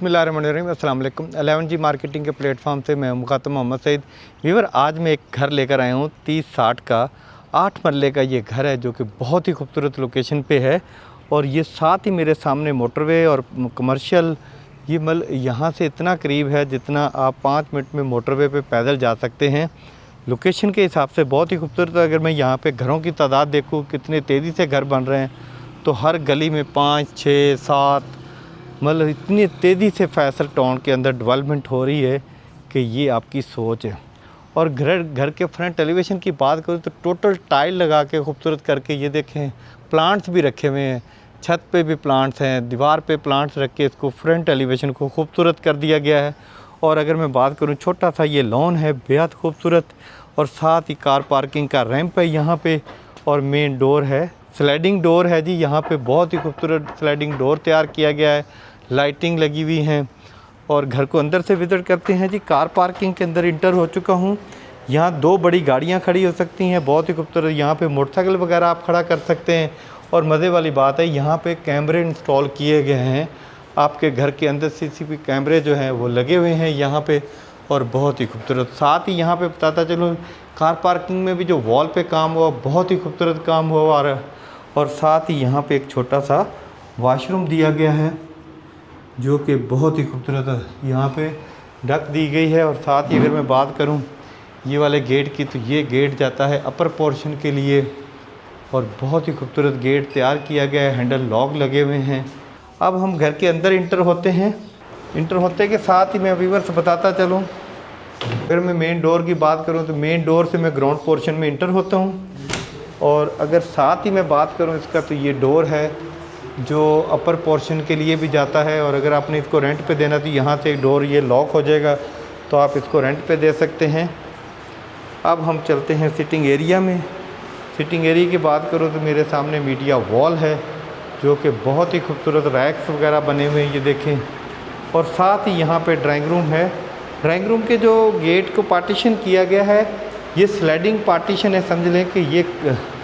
बिस्मिल्लाहिर्रहमानिर्रहीम अस्सलाम वालेकुम। 11G मार्केटिंग के प्लेटफॉर्म से मैं मुखातब मोहम्मद सईद। व्यूअर, आज मैं एक घर लेकर आया हूँ 30-60 का 8 मरले का ये घर है जो कि बहुत ही खूबसूरत लोकेशन पे है। और ये साथ ही मेरे सामने मोटरवे और कमर्शियल, ये यहाँ से इतना करीब है जितना आप 5 मिनट में मोटरवे पे पैदल जा सकते हैं। लोकेशन के हिसाब से बहुत ही खूबसूरत। अगर मैं यहाँ पे घरों की तादाद देखूँ कितने तेज़ी से घर बन रहे हैं, तो हर गली में 5, 6, 7 इतनी तेज़ी से फैसल टाउन के अंदर डेवलपमेंट हो रही है कि ये आपकी सोच है। और घर के फ्रंट एलिवेशन की बात करूँ तो टोटल टाइल लगा के खूबसूरत करके, ये देखें प्लांट्स भी रखे हुए हैं, छत पे भी प्लांट्स हैं, दीवार पे प्लांट्स रख के इसको फ्रंट एलिवेशन को खूबसूरत कर दिया गया है। और अगर मैं बात करूँ, छोटा सा ये लॉन है बेहद खूबसूरत, और साथ ही कार पार्किंग का रैंप है यहाँ पे, और मेन डोर है, स्लाइडिंग डोर है जी। यहाँ पे बहुत ही खूबसूरत स्लाइडिंग डोर तैयार किया गया है, लाइटिंग लगी हुई हैं। और घर को अंदर से विज़िट करते हैं जी। कार पार्किंग के अंदर इंटर हो चुका हूँ। यहाँ 2 बड़ी गाड़ियाँ खड़ी हो सकती हैं, बहुत ही खूबसूरत। यहाँ पे मोटरसाइकिल वगैरह आप खड़ा कर सकते हैं। और मज़े वाली बात है, यहाँ पे कैमरे इंस्टॉल किए गए हैं। आपके घर के अंदर CCTV कैमरे जो हैं वो लगे हुए हैं यहाँ पे, और बहुत ही खूबसूरत। साथ ही यहाँ पे बताता चलूँ, कार पार्किंग में भी जो वॉल पे काम हुआ बहुत ही खूबसूरत काम हुआ। और साथ ही यहाँ पे एक छोटा सा वॉशरूम दिया गया है जो कि बहुत ही खूबसूरत है। यहाँ पे डक दी गई है। और साथ ही अगर मैं बात करूँ ये वाले गेट की, तो ये गेट जाता है अपर पोर्शन के लिए, और बहुत ही खूबसूरत गेट तैयार किया गया है, हैंडल लॉक लगे हुए हैं। अब हम घर के अंदर इंटर होते हैं। इंटर होते के साथ ही मैं व्यूअर्स बताता चलूँ, अगर मैं मेन डोर की बात करूँ तो मेन डोर से मैं ग्राउंड पोर्शन में इंटर होता हूँ। और अगर साथ ही मैं बात करूँ इसका, तो ये डोर है जो अपर पोर्शन के लिए भी जाता है। और अगर आपने इसको रेंट पे देना तो यहाँ से डोर ये लॉक हो जाएगा, तो आप इसको रेंट पे दे सकते हैं। अब हम चलते हैं सिटिंग एरिया में। सिटिंग एरिया की बात करूँ तो मेरे सामने मीडिया वॉल है जो कि बहुत ही खूबसूरत, रैक्स वगैरह बने हुए हैं, ये देखें। और साथ ही यहाँ पे ड्राइंग रूम है। ड्राइंग रूम के जो गेट को पार्टीशन किया गया है, ये स्लाइडिंग पार्टीशन है, समझ लें कि ये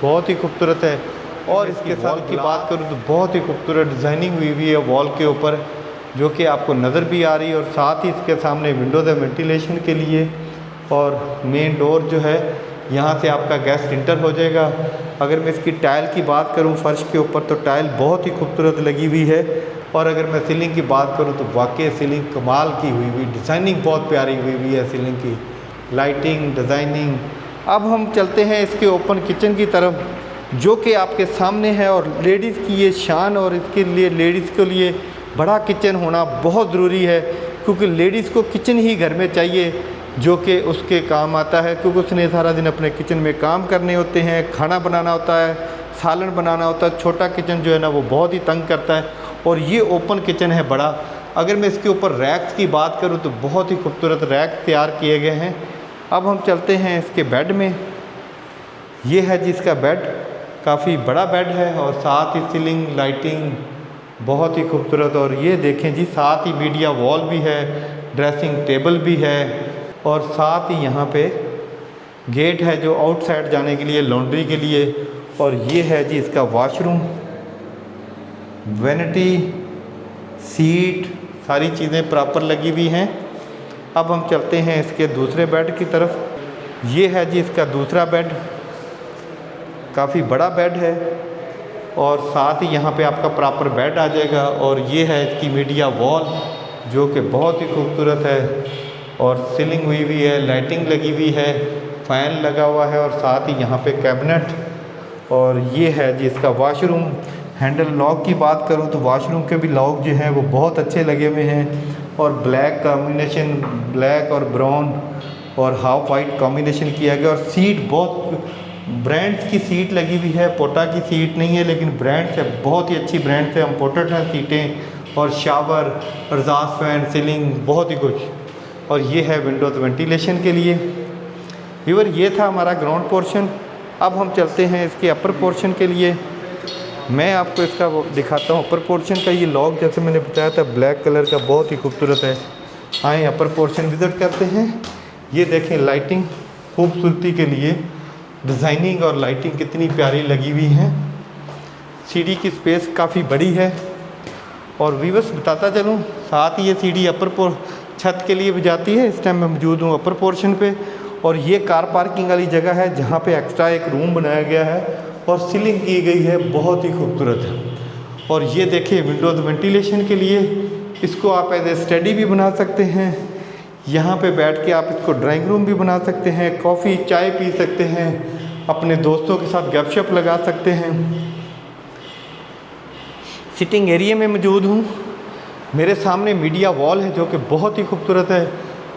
बहुत ही खूबसूरत है। और इसके साथ की बात करूँ तो बहुत ही खूबसूरत डिज़ाइनिंग हुई हुई है वॉल के ऊपर, जो कि आपको नज़र भी आ रही है। और साथ ही इसके सामने विंडोज़ है वेंटिलेशन के लिए। और मेन डोर जो है, यहाँ से आपका गेस्ट इंटर हो जाएगा। अगर मैं इसकी टाइल की बात करूँ फर्श के ऊपर, तो टाइल बहुत ही खूबसूरत लगी हुई है। और अगर मैं सीलिंग की बात करूँ तो वाकई सीलिंग कमाल की हुई हुई, डिज़ाइनिंग बहुत प्यारी हुई हुई है सीलिंग की, लाइटिंग, डिज़ाइनिंग। अब हम चलते हैं इसके ओपन किचन की तरफ, जो कि आपके सामने है। और लेडीज़ की ये शान, और इसके लिए लेडीज़ के लिए बड़ा किचन होना बहुत ज़रूरी है, क्योंकि लेडीज़ को किचन ही घर में चाहिए जो कि उसके काम आता है, क्योंकि उसने सारा दिन अपने किचन में काम करने होते हैं, खाना बनाना होता है, सालन बनाना होता है। छोटा किचन जो है ना वो बहुत ही तंग करता है, और ये ओपन किचन है बड़ा। अगर मैं इसके ऊपर रैक्स की बात करूँ तो बहुत ही खूबसूरत रैक तैयार किए गए हैं। अब हम चलते हैं इसके बेड में। ये है जिसका बेड, काफ़ी बड़ा बेड है, और साथ ही सीलिंग, लाइटिंग बहुत ही खूबसूरत। और ये देखें जी, साथ ही मीडिया वॉल भी है, ड्रेसिंग टेबल भी है, और साथ ही यहाँ पे गेट है जो आउटसाइड जाने के लिए, लॉन्ड्री के लिए। और ये है जी इसका वॉशरूम, वैनिटी, सीट, सारी चीज़ें प्रॉपर लगी हुई हैं। अब हम चलते हैं इसके दूसरे बेड की तरफ। ये है जी इसका दूसरा बेड, काफ़ी बड़ा बेड है, और साथ ही यहाँ पे आपका प्रॉपर बेड आ जाएगा। और ये है इसकी मीडिया वॉल जो कि बहुत ही खूबसूरत है, और सीलिंग हुई हुई है, लाइटिंग लगी हुई है, फ़ैन लगा हुआ है, और साथ ही यहाँ पे कैबिनेट। और ये है जी इसका वॉशरूम। हैंडल लॉक की बात करूँ तो वॉशरूम के भी लॉक जो हैं वो बहुत अच्छे लगे हुए हैं, और ब्लैक कॉम्बिनेशन, ब्लैक और ब्राउन और हाफ वाइट कॉम्बिनेशन किया गया। और सीट बहुत ब्रांड्स की सीट लगी हुई है, पोटा की सीट नहीं है, लेकिन ब्रांड से बहुत ही अच्छी ब्रांड से इम्पोर्टेड हैं सीटें। और शावर, एग्जॉस्ट फैन, सीलिंग, बहुत ही कुछ। और ये है विंडोज़ वेंटिलेशन के लिए। व्यूअर, ये था हमारा ग्राउंड पोर्शन। अब हम चलते हैं इसके अपर पोर्शन के लिए। मैं आपको इसका वो दिखाता हूँ अपर पोर्शन का। ये लॉक जैसे मैंने बताया था ब्लैक कलर का, बहुत ही खूबसूरत है। आए अपर पोर्शन विज़िट करते हैं। ये देखें लाइटिंग, खूबसूरती के लिए डिज़ाइनिंग और लाइटिंग कितनी प्यारी लगी हुई है। सीढ़ी की स्पेस काफ़ी बड़ी है, और व्यूअर्स बताता चलूँ, साथ ही ये सीढ़ी छत के लिए भी जाती है। इस टाइम मैं मौजूद हूँ अपर पोर्शन पे, और ये कार पार्किंग वाली जगह है जहाँ पे एक्स्ट्रा एक रूम बनाया गया है और सीलिंग की गई है, बहुत ही खूबसूरत है। और ये देखिए विंडोज़ वेंटिलेशन के लिए इसको आप एज ए स्टडी भी बना सकते हैं। यहाँ पे बैठ के आप इसको ड्राइंग रूम भी बना सकते हैं, कॉफ़ी चाय पी सकते हैं, अपने दोस्तों के साथ गपशप लगा सकते हैं। सिटिंग एरिया में मौजूद हूँ। मेरे सामने मीडिया वॉल है जो कि बहुत ही खूबसूरत है,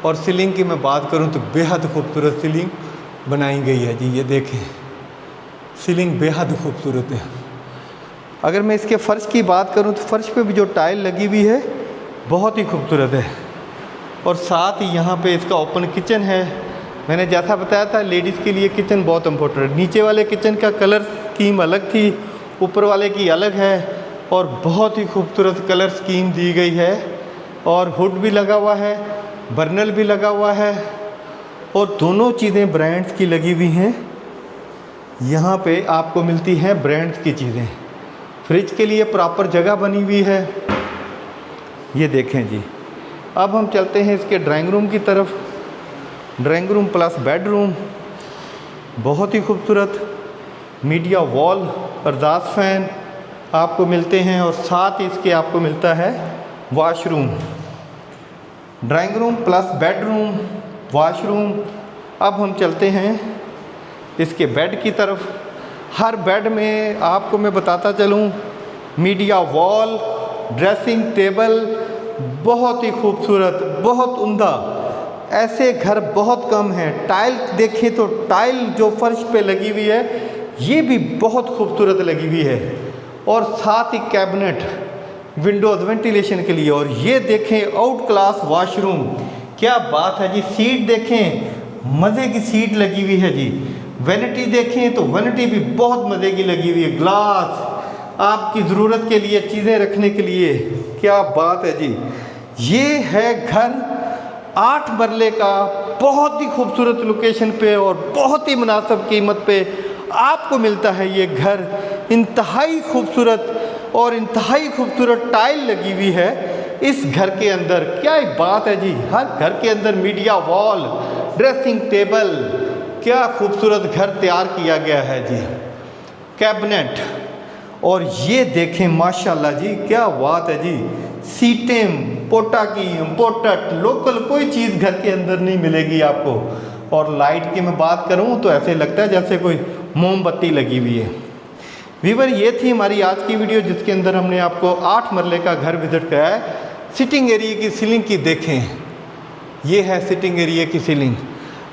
और सीलिंग की मैं बात करूँ तो बेहद खूबसूरत सीलिंग बनाई गई है जी। ये देखें, सीलिंग बेहद खूबसूरत है। अगर मैं इसके फ़र्श की बात करूँ तो फ़र्श पे भी जो टाइल लगी हुई है बहुत ही खूबसूरत है। और साथ ही यहाँ पे इसका ओपन किचन है। मैंने जैसा बताया था लेडीज़ के लिए किचन बहुत इम्पोर्टेंट है। नीचे वाले किचन का कलर स्कीम अलग थी, ऊपर वाले की अलग है, और बहुत ही खूबसूरत कलर स्कीम दी गई है। और हुड भी लगा हुआ है, बर्नल भी लगा हुआ है, और दोनों चीज़ें ब्रांड्स की लगी हुई हैं। यहाँ पे आपको मिलती हैं ब्रांड्स की चीज़ें। फ्रिज के लिए प्रॉपर जगह बनी हुई है। ये देखें जी। अब हम चलते हैं इसके ड्राइंग रूम की तरफ। ड्राइंग रूम प्लस बेडरूम, बहुत ही खूबसूरत। मीडिया वॉल, एग्जॉस्ट फैन आपको मिलते हैं, और साथ ही इसके आपको मिलता है washroom. Drawing room plus bedroom, washroom. अब हम चलते हैं इसके बेड की तरफ। हर बेड में आपको मैं बताता चलूँ, मीडिया वॉल, ड्रेसिंग टेबल, बहुत ही खूबसूरत, बहुत उम्दा। ऐसे घर बहुत कम हैं। टाइल देखें तो टाइल जो फर्श पे लगी हुई है ये भी बहुत खूबसूरत लगी हुई है, और साथ ही कैबिनेट विंडोज़ वेंटिलेशन के लिए। और ये देखें आउट क्लास वॉशरूम, क्या बात है जी। सीट देखें, मज़े की सीट लगी हुई है जी। वैनिटी देखें तो वैनिटी भी बहुत मज़े की लगी हुई है। ग्लास आपकी ज़रूरत के लिए, चीज़ें रखने के लिए, क्या बात है जी। ये है घर 8 मरले का, बहुत ही खूबसूरत लोकेशन पे और बहुत ही मुनासिब कीमत पे आपको मिलता है ये घर। इंतहाई खूबसूरत और इंतहाई खूबसूरत टाइल लगी हुई है इस घर के अंदर। क्या एक बात है जी। हर घर के अंदर मीडिया वॉल, ड्रेसिंग टेबल, क्या खूबसूरत घर तैयार किया गया है जी। कैबिनेट, और ये देखें माशाल्लाह जी, क्या बात है जी। सीटें पोटा की इम्पोर्टेड, लोकल कोई चीज़ घर के अंदर नहीं मिलेगी आपको। और लाइट की मैं बात करूं तो ऐसे लगता है जैसे कोई मोमबत्ती लगी हुई है। व्यूअर, ये थी हमारी आज की वीडियो जिसके अंदर हमने आपको 8 मरले का घर विजिट कराया है। सिटिंग एरिया की सीलिंग की देखें, ये है सिटिंग एरिया की सीलिंग।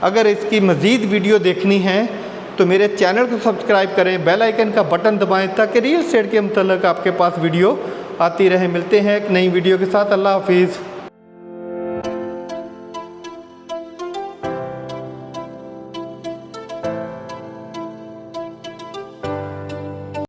अगर इसकी मज़ीद वीडियो देखनी है तो मेरे चैनल को सब्सक्राइब करें, बेल आइकन का बटन दबाएं ताकि रियल एस्टेट के मतलब आपके पास वीडियो आती रहे। मिलते हैं एक नई वीडियो के साथ। अल्लाह हाफिज़।